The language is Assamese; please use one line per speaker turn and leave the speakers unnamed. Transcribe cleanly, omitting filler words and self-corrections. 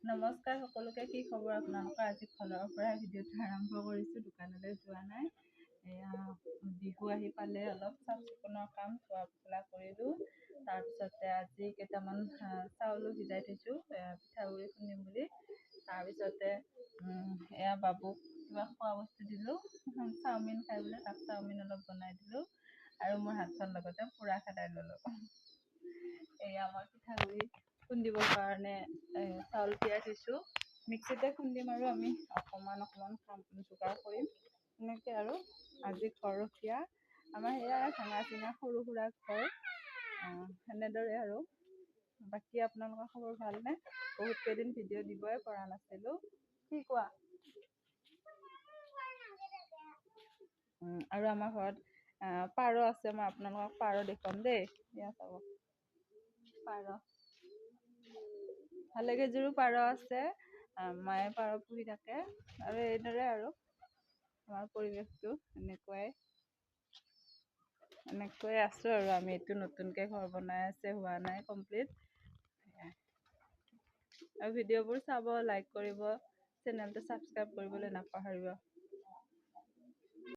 নমস্কাৰ সকলোকে, কি খবৰ আপোনালোকৰ? আজি ঘৰৰ পৰা ভিডিঅ'টো আৰম্ভ কৰিছোঁ, দোকানলৈ যোৱা নাই। এয়া বিহু আহি পালে অলপ চাফ চিকুণৰ কাম ধোৱা পখলা কৰিলোঁ। তাৰপিছতে আজি কেইটামান চাউলো ভিজাই থৈছোঁ পিঠাগুড়ি খুন্দিম বুলি। তাৰপিছতে এয়া বাবুক কিবা খোৱা বস্তু দিলোঁ, চাওমিন খাই বোলে, তাক চাওমিন অলপ বনাই দিলোঁ আৰু মোৰ হাতখন লগতে পোৰা খেদাই ল'লোঁ। এয়া মই পিঠাগুড়ি খুন্দিবৰ কাৰণে চাউল তিয়াই থৈছোঁ। মিক্সিতে খুন্দিম আৰু আমি অকণমান কাম যোগাৰ কৰিম এনেকৈ আৰু। আজি ঘৰখীয়া আমাৰ সেয়াই ভাঙা চিঙা সৰু সুৰা ঘৰ, সেনেদৰে আৰু। বাকী আপোনালোকৰ খবৰ ভালনে? বহুত কেইদিন ভিডিঅ' দিবই পৰা নাছিলোঁ। কি কোৱা? আৰু আমাৰ ঘৰত পাৰ আছে, মই আপোনালোকক পাৰ দেখুৱাম দেই। এয়া চাব, পাৰ ভালে কেইযোৰো পাৰ আছে। মায়ে পাৰ পুহি থাকে আৰু এইদৰে আৰু আমাৰ পৰিৱেশটো এনেকৈ আছোঁ আৰু আমি। এইটো নতুনকৈ ঘৰ বনাই আছে, হোৱা নাই কমপ্লিট। আৰু ভিডিঅ'বোৰ চাব, লাইক কৰিব, চেনেলটো ছাবস্ক্ৰাইব কৰিবলৈ নাপাহৰিব।